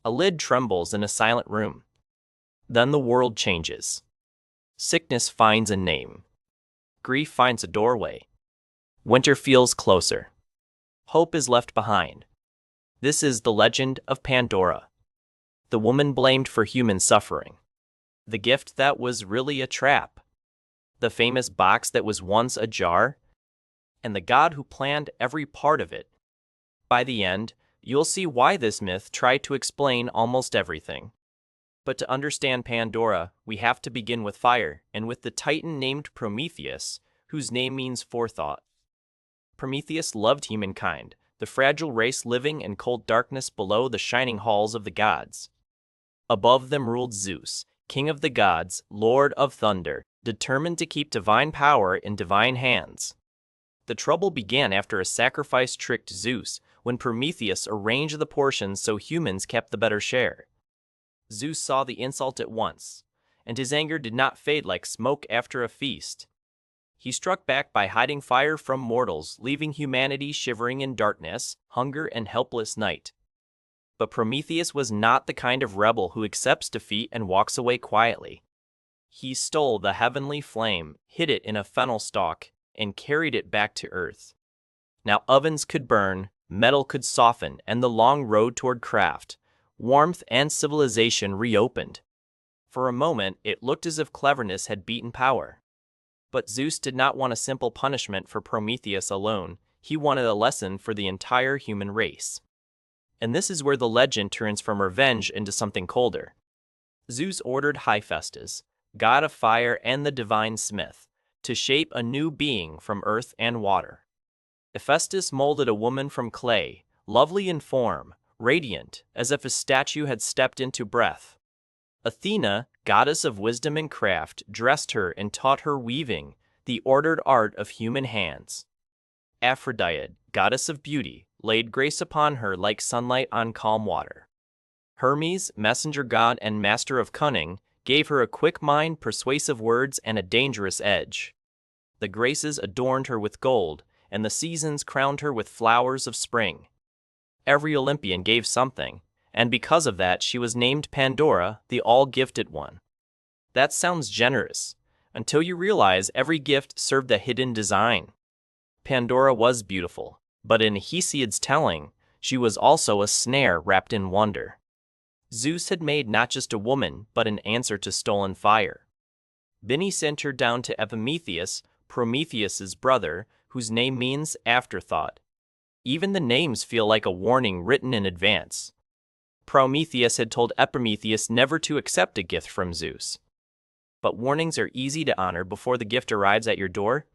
A lid trembles in a silent room. Then the world changes. Sickness finds a name. Grief finds a doorway. Winter feels closer. Hope is left behind. This is the legend of Pandora, the woman blamed for human suffering. The gift that was really a trap. The famous box that was once a jar. And the god who planned every part of it. By the end, you'll see why this myth tried to explain almost everything. But to understand Pandora, we have to begin with fire, and with the titan named Prometheus, whose name means forethought. Prometheus loved humankind, the fragile race living in cold darkness below the shining halls of the gods. Above them ruled Zeus, king of the gods, lord of thunder, determined to keep divine power in divine hands. The trouble began after a sacrifice tricked Zeus, when Prometheus arranged the portions so humans kept the better share. Zeus saw the insult at once, and his anger did not fade like smoke after a feast. He struck back by hiding fire from mortals, leaving humanity shivering in darkness, hunger, and helpless night. But Prometheus was not the kind of rebel who accepts defeat and walks away quietly. He stole the heavenly flame, hid it in a fennel stalk, and carried it back to Earth. Now ovens could burn, metal could soften, and the long road toward craft, warmth, and civilization reopened. For a moment, it looked as if cleverness had beaten power. But Zeus did not want a simple punishment for Prometheus alone. He wanted a lesson for the entire human race. And this is where the legend turns from revenge into something colder. Zeus ordered Hephaestus, god of fire and the divine smith, to shape a new being from earth and water. Hephaestus molded a woman from clay, lovely in form, radiant, as if a statue had stepped into breath. Athena, goddess of wisdom and craft, dressed her and taught her weaving, the ordered art of human hands. Aphrodite, goddess of beauty, laid grace upon her like sunlight on calm water. Hermes, messenger god and master of cunning, gave her a quick mind, persuasive words, and a dangerous edge. The Graces adorned her with gold, and the seasons crowned her with flowers of spring. Every Olympian gave something, and because of that she was named Pandora, the all-gifted one. That sounds generous, until you realize every gift served a hidden design. Pandora was beautiful, but in Hesiod's telling, she was also a snare wrapped in wonder. Zeus had made not just a woman, but an answer to stolen fire. Then he sent her down to Prometheus, Prometheus's brother, whose name means afterthought. Even the names feel like a warning written in advance. Prometheus had told Prometheus never to accept a gift from Zeus. But warnings are easy to honor before the gift arrives at your door.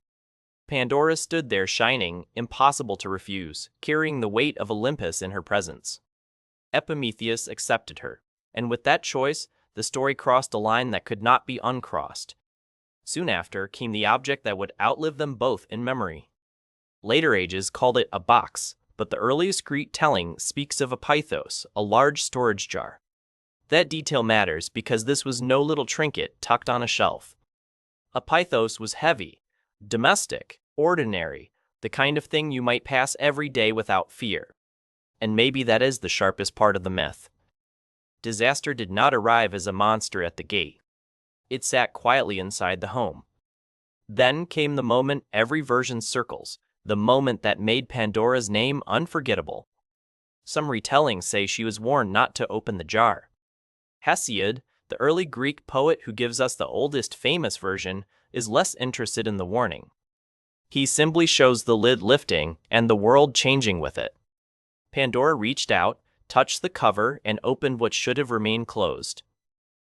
Pandora stood there shining, impossible to refuse, carrying the weight of Olympus in her presence. Prometheus accepted her, and with that choice, the story crossed a line that could not be uncrossed. Soon after came the object that would outlive them both in memory. Later ages called it a box, but the earliest Greek telling speaks of a pythos, a large storage jar. That detail matters because this was no little trinket tucked on a shelf. A pythos was heavy, domestic, ordinary, the kind of thing you might pass every day without fear. And maybe that is the sharpest part of the myth. Disaster did not arrive as a monster at the gate. It sat quietly inside the home. Then came the moment every version circles, the moment that made Pandora's name unforgettable. Some retellings say she was warned not to open the jar. Hesiod, the early Greek poet who gives us the oldest famous version, is less interested in the warning. He simply shows the lid lifting and the world changing with it. Pandora reached out, touched the cover, and opened what should have remained closed.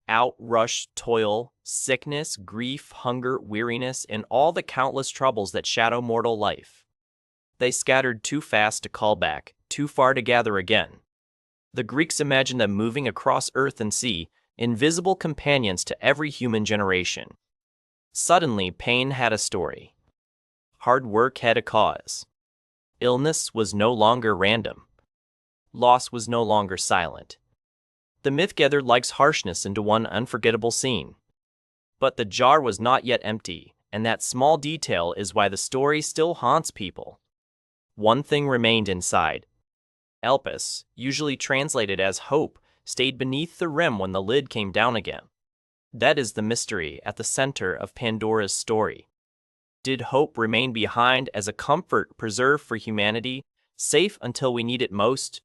Out rushed toil, sickness, grief, hunger, weariness, and all the countless troubles that shadow mortal life. They scattered too fast to call back, too far to gather again. The Greeks imagined them moving across earth and sea, invisible companions to every human generation. Suddenly, pain had a story. Hard work had a cause. Illness was no longer random. Loss was no longer silent. The myth gathered life's harshness into one unforgettable scene. But the jar was not yet empty, and that small detail is why the story still haunts people. One thing remained inside. Olympus, usually translated as hope, stayed beneath the rim when the lid came down again. That is the mystery at the center of Pandora's story. Did hope remain behind as a comfort preserved for humanity, safe until we need it most?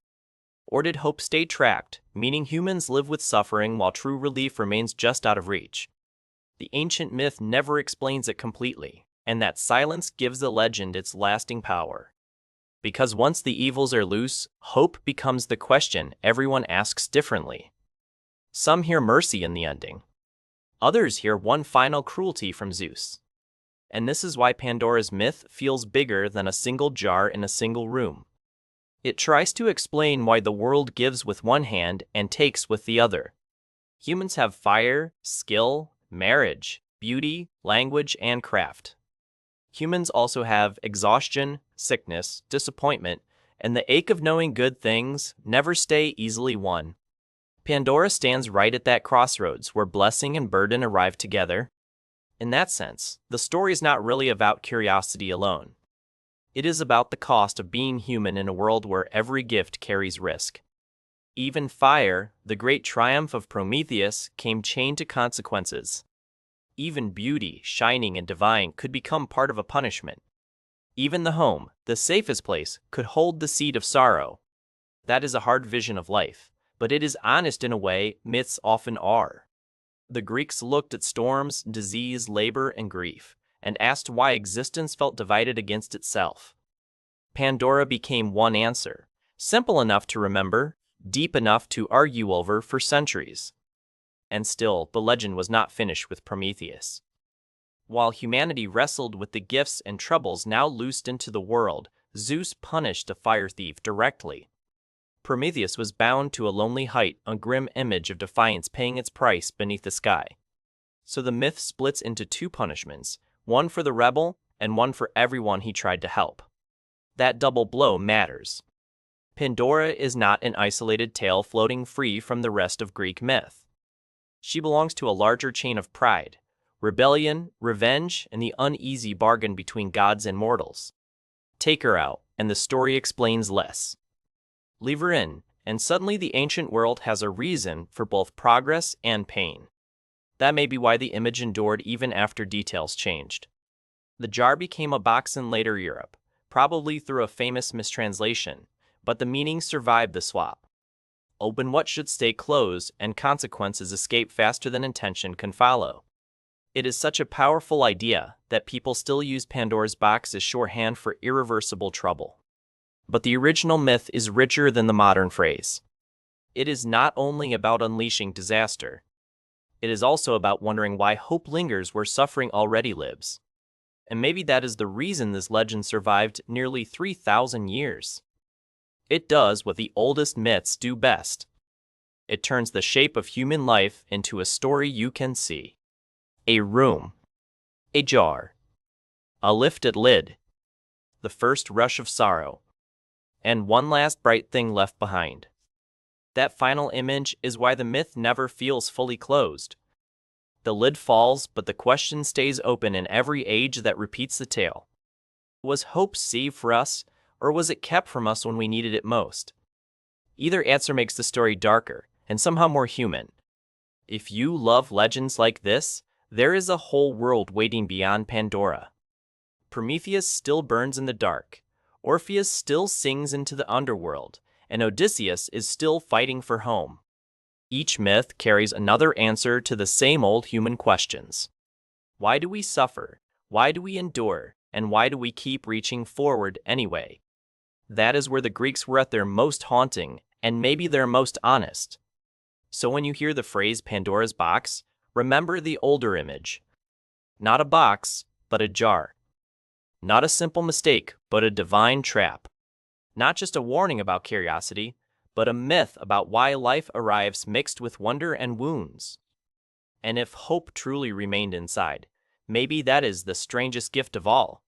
Or did hope stay trapped, meaning humans live with suffering while true relief remains just out of reach? The ancient myth never explains it completely, and that silence gives the legend its lasting power. Because once the evils are loose, hope becomes the question everyone asks differently. Some hear mercy in the ending. Others hear one final cruelty from Zeus. And this is why Pandora's myth feels bigger than a single jar in a single room. It tries to explain why the world gives with one hand and takes with the other. Humans have fire, skill, marriage, beauty, language, and craft. Humans also have exhaustion, sickness, disappointment, and the ache of knowing good things never stay easily won. Pandora stands right at that crossroads where blessing and burden arrive together. In that sense, the story is not really about curiosity alone. It is about the cost of being human in a world where every gift carries risk. Even fire, the great triumph of Prometheus, came chained to consequences. Even beauty, shining and divine, could become part of a punishment. Even the home, the safest place, could hold the seed of sorrow. That is a hard vision of life, but it is honest in a way myths often are. The Greeks looked at storms, disease, labor, and grief, and asked why existence felt divided against itself. Pandora became one answer, simple enough to remember, deep enough to argue over for centuries. And still, the legend was not finished with Prometheus. While humanity wrestled with the gifts and troubles now loosed into the world, Zeus punished the fire thief directly. Prometheus was bound to a lonely height, a grim image of defiance paying its price beneath the sky. So the myth splits into two punishments, one for the rebel and one for everyone he tried to help. That double blow matters. Pandora is not an isolated tale floating free from the rest of Greek myth. She belongs to a larger chain of pride, rebellion, revenge, and the uneasy bargain between gods and mortals. Take her out, and the story explains less. Leave her in, and suddenly the ancient world has a reason for both progress and pain. That may be why the image endured even after details changed. The jar became a box in later Europe, probably through a famous mistranslation, but the meaning survived the swap. Open what should stay closed, and consequences escape faster than intention can follow. It is such a powerful idea that people still use Pandora's box as shorthand for irreversible trouble. But the original myth is richer than the modern phrase. It is not only about unleashing disaster. It is also about wondering why hope lingers where suffering already lives. And maybe that is the reason this legend survived nearly 3,000 years. It does what the oldest myths do best. It turns the shape of human life into a story you can see. A room. A jar. A lifted lid. The first rush of sorrow. And one last bright thing left behind. That final image is why the myth never feels fully closed. The lid falls, but the question stays open in every age that repeats the tale. Was hope saved for us, or was it kept from us when we needed it most? Either answer makes the story darker, and somehow more human. If you love legends like this, there is a whole world waiting beyond Pandora. Prometheus still burns in the dark, Orpheus still sings into the underworld, and Odysseus is still fighting for home. Each myth carries another answer to the same old human questions. Why do we suffer? Why do we endure? And why do we keep reaching forward anyway? That is where the Greeks were at their most haunting, and maybe their most honest. So when you hear the phrase Pandora's box, remember the older image. Not a box, but a jar. Not a simple mistake, but a divine trap. Not just a warning about curiosity, but a myth about why life arrives mixed with wonder and wounds. And if hope truly remained inside, maybe that is the strangest gift of all.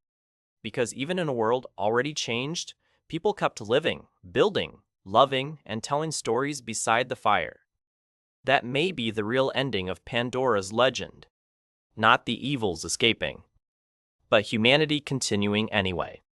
Because even in a world already changed, people kept living, building, loving, and telling stories beside the fire. That may be the real ending of Pandora's legend. Not the evils escaping, but humanity continuing anyway.